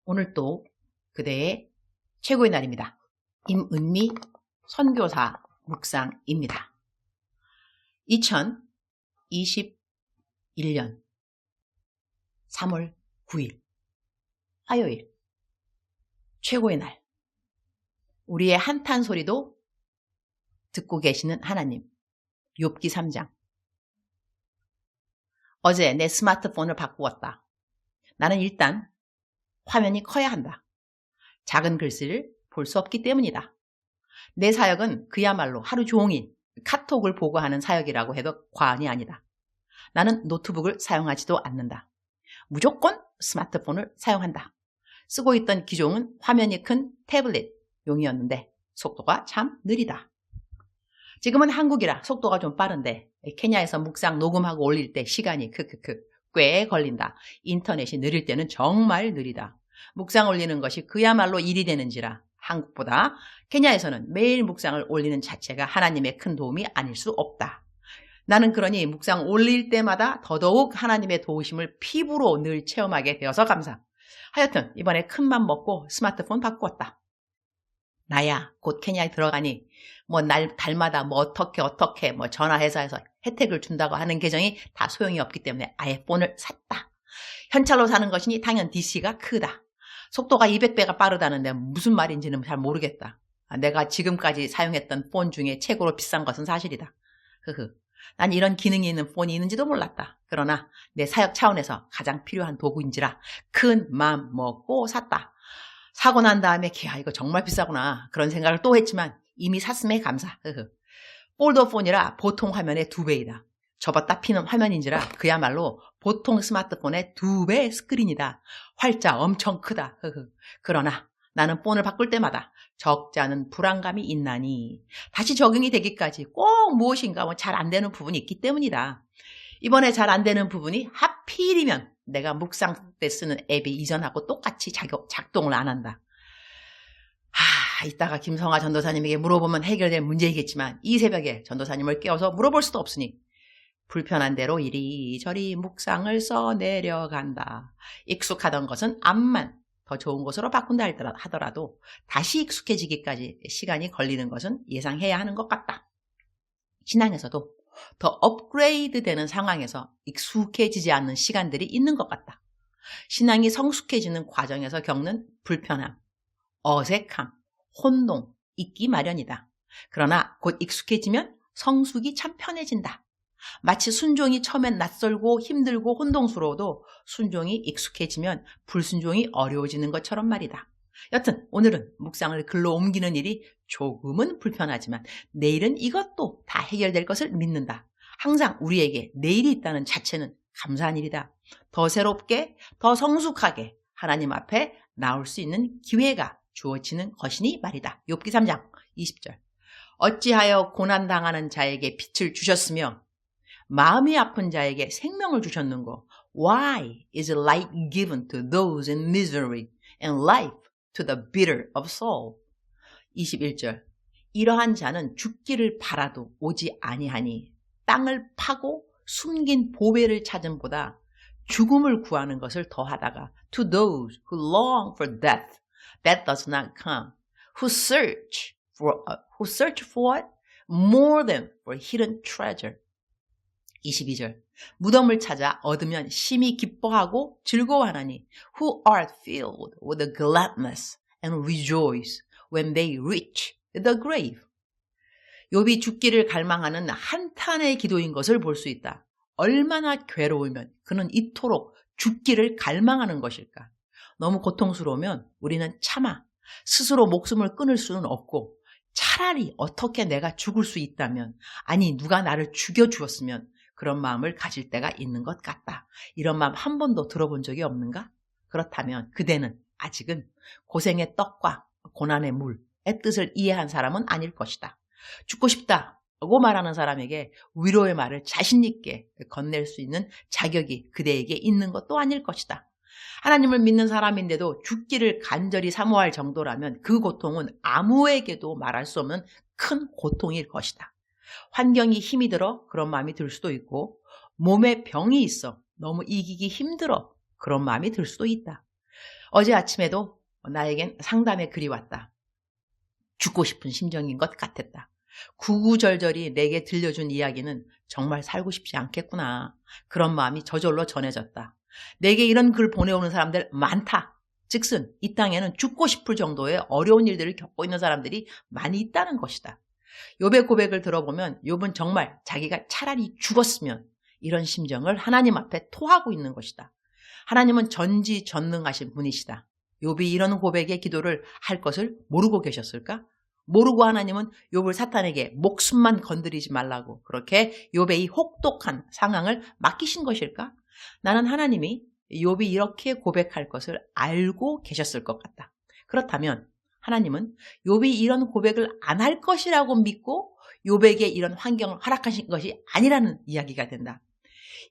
오늘 또 그대의 최고의 날입니다. 임은미 선교사 묵상입니다. 2021년 3월 9일 화요일 최고의 날, 우리의 한탄 소리도 듣고 계시는 하나님. 욥기 3장. 어제 내 스마트폰을 바꾸었다. 나는 일단 화면이 커야 한다. 작은 글씨를 볼 수 없기 때문이다. 내 사역은 그야말로 하루 종일 카톡을 보고 하는 사역이라고 해도 과언이 아니다. 나는 노트북을 사용하지도 않는다. 무조건 스마트폰을 사용한다. 쓰고 있던 기종은 화면이 큰 태블릿용이었는데 속도가 참 느리다. 지금은 한국이라 속도가 좀 빠른데 케냐에서 묵상 녹음하고 올릴 때 시간이 꽤 걸린다. 인터넷이 느릴 때는 정말 느리다. 묵상 올리는 것이 그야말로 일이 되는지라 한국보다 케냐에서는 매일 묵상을 올리는 자체가 하나님의 큰 도움이 아닐 수 없다. 나는 그러니 묵상 올릴 때마다 더더욱 하나님의 도우심을 피부로 늘 체험하게 되어서 감사. 하여튼 이번에 큰맘 먹고 스마트폰 바꾸었다. 나야 곧 케냐에 들어가니 달마다 어떻게 전화회사에서 혜택을 준다고 하는 계정이 다 소용이 없기 때문에 아예 폰을 샀다. 현찰로 사는 것이니 당연 DC가 크다. 속도가 200배가 빠르다는데 무슨 말인지는 잘 모르겠다. 내가 지금까지 사용했던 폰 중에 최고로 비싼 것은 사실이다. 난 이런 기능이 있는 폰이 있는지도 몰랐다. 그러나 내 사역 차원에서 가장 필요한 도구인지라 큰 마음 먹고 샀다. 사고 난 다음에 이거 정말 비싸구나 그런 생각을 또 했지만 이미 샀음에 감사. 폴더폰이라 보통 화면의 2배이다. 접었다 피는 화면인지라 그야말로 보통 스마트폰의 2배 스크린이다. 활자 엄청 크다. 그러나 나는 폰을 바꿀 때마다 적지 않은 불안감이 있나니 다시 적응이 되기까지 꼭 무엇인가 잘 안 되는 부분이 있기 때문이다. 이번에 잘 안 되는 부분이 하필이면 내가 묵상 때 쓰는 앱이 이전하고 똑같이 작동을 안 한다. 이따가 김성아 전도사님에게 물어보면 해결될 문제이겠지만 이 새벽에 전도사님을 깨워서 물어볼 수도 없으니 불편한 대로 이리저리 묵상을 써내려간다. 익숙하던 것은 암만 더 좋은 것으로 바꾼다 하더라도 다시 익숙해지기까지 시간이 걸리는 것은 예상해야 하는 것 같다. 신앙에서도 더 업그레이드 되는 상황에서 익숙해지지 않는 시간들이 있는 것 같다. 신앙이 성숙해지는 과정에서 겪는 불편함, 어색함, 혼동 있기 마련이다. 그러나 곧 익숙해지면 성숙이 참 편해진다. 마치 순종이 처음엔 낯설고 힘들고 혼동스러워도 순종이 익숙해지면 불순종이 어려워지는 것처럼 말이다. 여튼 오늘은 묵상을 글로 옮기는 일이 조금은 불편하지만 내일은 이것도 다 해결될 것을 믿는다. 항상 우리에게 내일이 있다는 자체는 감사한 일이다. 더 새롭게, 더 성숙하게 하나님 앞에 나올 수 있는 기회가 주어지는 것이니 말이다. 욥기 3장 20절. 어찌하여 고난당하는 자에게 빛을 주셨으며 마음이 아픈 자에게 생명을 주셨는고? Why is light given to those in misery and life to the bitter of soul? 21절. 이러한 자는 죽기를 바라도 오지 아니하니 땅을 파고 숨긴 보배를 찾음보다 죽음을 구하는 것을 더하다가 to those who long for death that does not come, who search for it more than for hidden treasure. 22절. 무덤을 찾아 얻으면 심히 기뻐하고 즐거워하나니 who are filled with gladness and rejoice when they reach the grave. 욥이 죽기를 갈망하는 한탄의 기도인 것을 볼 수 있다. 얼마나 괴로우면 그는 이토록 죽기를 갈망하는 것일까? 너무 고통스러우면 우리는 차마 스스로 목숨을 끊을 수는 없고 차라리 어떻게 내가 죽을 수 있다면, 아니 누가 나를 죽여주었으면 그런 마음을 가질 때가 있는 것 같다. 이런 마음 한 번도 들어본 적이 없는가? 그렇다면 그대는 아직은 고생의 떡과 고난의 물의 뜻을 이해한 사람은 아닐 것이다. 죽고 싶다고 말하는 사람에게 위로의 말을 자신 있게 건넬 수 있는 자격이 그대에게 있는 것도 아닐 것이다. 하나님을 믿는 사람인데도 죽기를 간절히 사모할 정도라면 그 고통은 아무에게도 말할 수 없는 큰 고통일 것이다. 환경이 힘이 들어 그런 마음이 들 수도 있고 몸에 병이 있어 너무 이기기 힘들어 그런 마음이 들 수도 있다. 어제 아침에도 나에겐 상담의 글이 왔다. 죽고 싶은 심정인 것 같았다. 구구절절히 내게 들려준 이야기는 정말 살고 싶지 않겠구나. 그런 마음이 저절로 전해졌다. 내게 이런 글 보내오는 사람들 많다. 즉슨 이 땅에는 죽고 싶을 정도의 어려운 일들을 겪고 있는 사람들이 많이 있다는 것이다. 욥의 고백을 들어보면 욥은 정말 자기가 차라리 죽었으면 이런 심정을 하나님 앞에 토하고 있는 것이다. 하나님은 전지전능하신 분이시다. 욥이 이런 고백의 기도를 할 것을 모르고 계셨을까? 모르고 하나님은 욥을 사탄에게 목숨만 건드리지 말라고 그렇게 욥의 이 혹독한 상황을 맡기신 것일까? 나는 하나님이 욥이 이렇게 고백할 것을 알고 계셨을 것 같다. 그렇다면 하나님은 욥이 이런 고백을 안 할 것이라고 믿고 욥에게 이런 환경을 허락하신 것이 아니라는 이야기가 된다.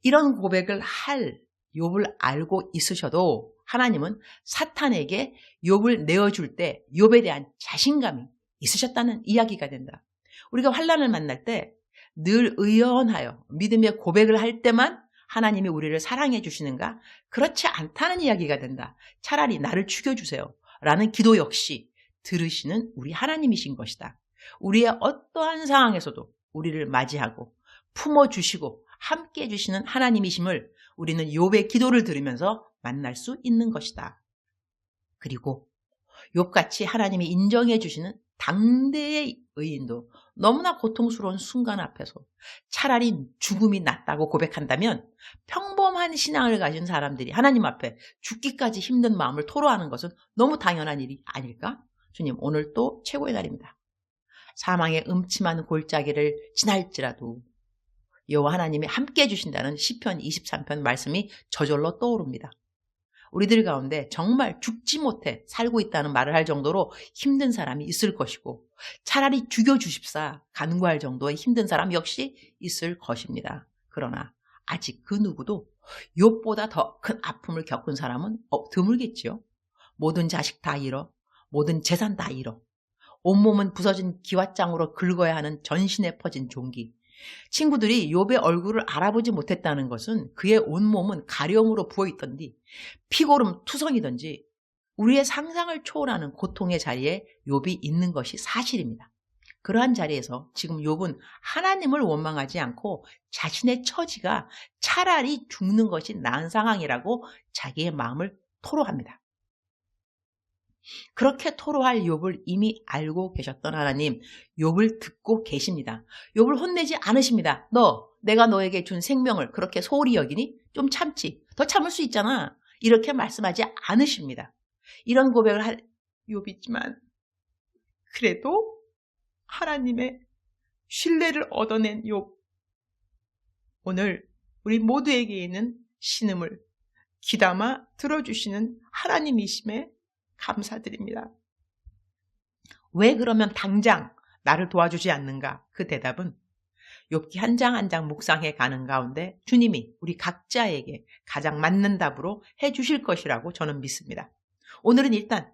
이런 고백을 할 욥을 알고 있으셔도 하나님은 사탄에게 욥을 내어줄 때 욥에 대한 자신감이 있으셨다는 이야기가 된다. 우리가 환난을 만날 때 늘 의연하여 믿음의 고백을 할 때만 하나님이 우리를 사랑해 주시는가? 그렇지 않다는 이야기가 된다. 차라리 나를 죽여주세요 라는 기도 역시 들으시는 우리 하나님이신 것이다. 우리의 어떠한 상황에서도 우리를 맞이하고 품어주시고 함께 해주시는 하나님이심을 우리는 욥의 기도를 들으면서 만날 수 있는 것이다. 그리고 욥같이 하나님이 인정해 주시는 당대의 의인도 너무나 고통스러운 순간 앞에서 차라리 죽음이 낫다고 고백한다면 평범한 신앙을 가진 사람들이 하나님 앞에 죽기까지 힘든 마음을 토로하는 것은 너무 당연한 일이 아닐까? 주님, 오늘 또 최고의 날입니다. 사망의 음침한 골짜기를 지날지라도 여호와 하나님이 함께 해주신다는 시편 23편 말씀이 저절로 떠오릅니다. 우리들 가운데 정말 죽지 못해 살고 있다는 말을 할 정도로 힘든 사람이 있을 것이고 차라리 죽여주십사 간구할 정도의 힘든 사람 역시 있을 것입니다. 그러나 아직 그 누구도 욥보다 더 큰 아픔을 겪은 사람은 드물겠지요. 모든 자식 다 잃어, 모든 재산 다 잃어, 온몸은 부서진 기왓장으로 긁어야 하는 전신에 퍼진 종기. 친구들이 욥의 얼굴을 알아보지 못했다는 것은 그의 온몸은 가려움으로 부어있던지 피고름 투성이던지 우리의 상상을 초월하는 고통의 자리에 욥이 있는 것이 사실입니다. 그러한 자리에서 지금 욥은 하나님을 원망하지 않고 자신의 처지가 차라리 죽는 것이 나은 상황이라고 자기의 마음을 토로합니다. 그렇게 토로할 욥을 이미 알고 계셨던 하나님, 욥을 듣고 계십니다. 욥을 혼내지 않으십니다. 내가 너에게 준 생명을 그렇게 소홀히 여기니? 좀 참지. 더 참을 수 있잖아. 이렇게 말씀하지 않으십니다. 이런 고백을 할 욥이지만 그래도 하나님의 신뢰를 얻어낸 욥. 오늘 우리 모두에게 있는 신음을 귀담아 들어주시는 하나님이심에 감사드립니다. 왜 그러면 당장 나를 도와주지 않는가? 그 대답은 욥기 한 장 한 장 묵상해 가는 가운데 주님이 우리 각자에게 가장 맞는 답으로 해주실 것이라고 저는 믿습니다. 오늘은 일단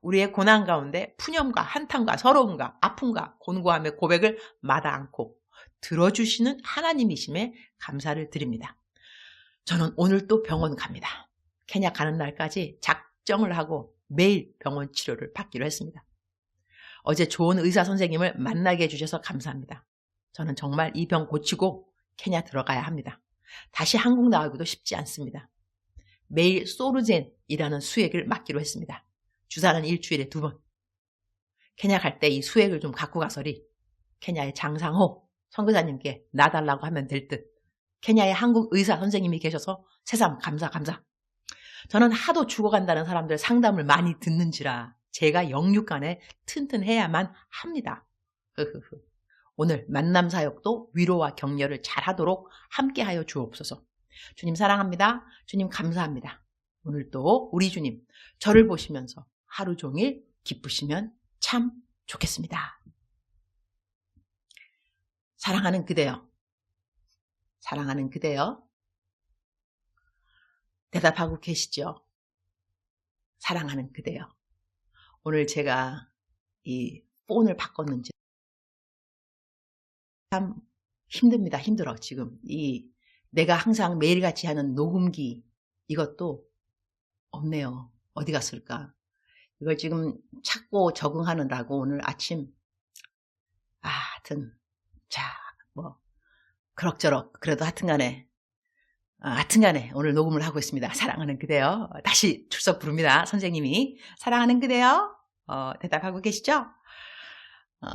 우리의 고난 가운데 푸념과 한탄과 서러움과 아픔과 곤고함의 고백을 마다 않고 들어주시는 하나님이심에 감사를 드립니다. 저는 오늘 또 병원 갑니다. 케냐 가는 날까지 작정을 하고 매일 병원 치료를 받기로 했습니다. 어제 좋은 의사 선생님을 만나게 해주셔서 감사합니다. 저는 정말 이 병 고치고 케냐 들어가야 합니다. 다시 한국 나오기도 쉽지 않습니다. 매일 소르젠이라는 수액을 맞기로 했습니다. 주사는 일주일에 2번. 케냐 갈 때 이 수액을 좀 갖고 가서리 케냐의 장상호 선교사님께 놔달라고 하면 될 듯. 케냐의 한국 의사 선생님이 계셔서 새삼 감사. 저는 하도 죽어간다는 사람들 상담을 많이 듣는지라 제가 영육간에 튼튼해야만 합니다. 오늘 만남 사역도 위로와 격려를 잘하도록 함께하여 주옵소서. 주님 사랑합니다. 주님 감사합니다. 오늘도 우리 주님 저를 보시면서 하루 종일 기쁘시면 참 좋겠습니다. 사랑하는 그대여, 사랑하는 그대여, 대답하고 계시죠? 사랑하는 그대여. 오늘 제가 이 폰을 바꿨는지 참 힘듭니다. 힘들어. 지금 내가 항상 매일같이 하는 녹음기 이것도 없네요. 어디 갔을까? 이걸 지금 찾고 적응하느라고 오늘 아침 하여튼 자 뭐 그럭저럭 그래도 하여튼간에 오늘 녹음을 하고 있습니다. 사랑하는 그대여. 다시 출석 부릅니다. 선생님이 사랑하는 그대여 대답하고 계시죠?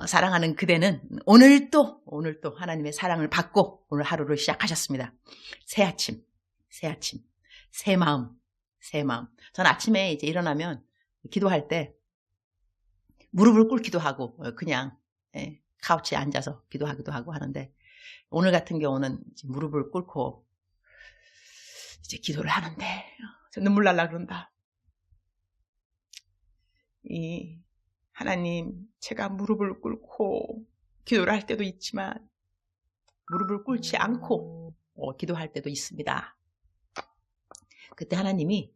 사랑하는 그대는 오늘 또 하나님의 사랑을 받고 오늘 하루를 시작하셨습니다. 새 아침, 새 마음. 전 아침에 이제 일어나면 기도할 때 무릎을 꿇기도 하고 그냥 카우치에 앉아서 기도하기도 하고 하는데 오늘 같은 경우는 이제 무릎을 꿇고 이제 기도를 하는데 눈물 날라 그런다. 하나님, 제가 무릎을 꿇고 기도를 할 때도 있지만 무릎을 꿇지 않고 기도할 때도 있습니다. 그때 하나님이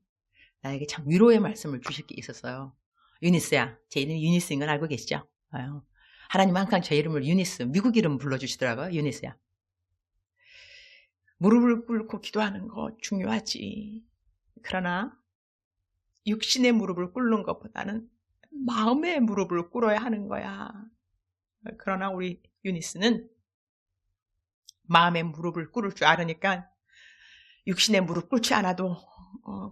나에게 참 위로의 말씀을 주실 게 있었어요. 유니스야, 제 이름이 유니스인 건 알고 계시죠? 하나님은 항상 제 이름을 유니스, 미국 이름 불러주시더라고요. 유니스야. 무릎을 꿇고 기도하는 거 중요하지. 그러나 육신의 무릎을 꿇는 것보다는 마음의 무릎을 꿇어야 하는 거야. 그러나 우리 유니스는 마음의 무릎을 꿇을 줄 알으니까 육신의 무릎 꿇지 않아도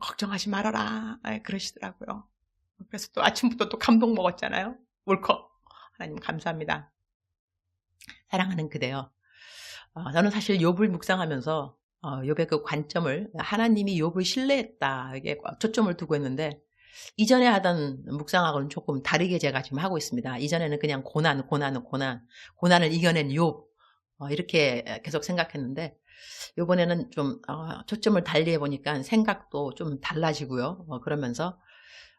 걱정하지 말아라 그러시더라고요. 그래서 또 아침부터 또 감동 먹었잖아요. 울컥. 하나님 감사합니다. 사랑하는 그대여. 저는 사실 욥을 묵상하면서 욥의 그 관점을 하나님이 욥을 신뢰했다 이게 초점을 두고 있는데 이전에 하던 묵상하고는 조금 다르게 제가 지금 하고 있습니다. 이전에는 그냥 고난을 이겨낸 욥 이렇게 계속 생각했는데 이번에는 좀 초점을 달리 해보니까 생각도 좀 달라지고요. 그러면서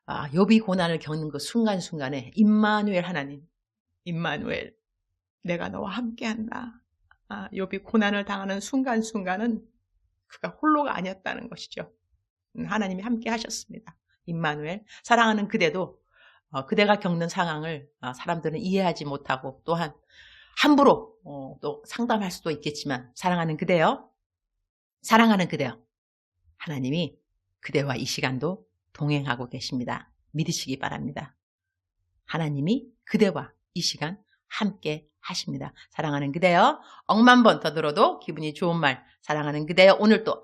욥이 고난을 겪는 그 순간순간에 임마누엘 하나님, 임마누엘 내가 너와 함께한다. 욥이 고난을 당하는 순간순간은 그가 홀로가 아니었다는 것이죠. 하나님이 함께 하셨습니다. 임마누엘. 사랑하는 그대도 그대가 겪는 상황을 사람들은 이해하지 못하고 또한 함부로 또 상담할 수도 있겠지만 사랑하는 그대여 하나님이 그대와 이 시간도 동행하고 계십니다. 믿으시기 바랍니다. 하나님이 그대와 이 시간 함께 하십니다. 사랑하는 그대여 억만 번 더 들어도 기분이 좋은 말 사랑하는 그대여 오늘 또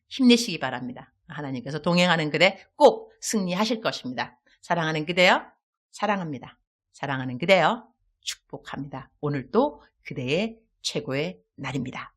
힘내시기 바랍니다. 하나님께서 동행하는 그대 꼭 승리하실 것입니다. 사랑하는 그대여 사랑합니다. 사랑하는 그대여 축복합니다. 오늘도 그대의 최고의 날입니다.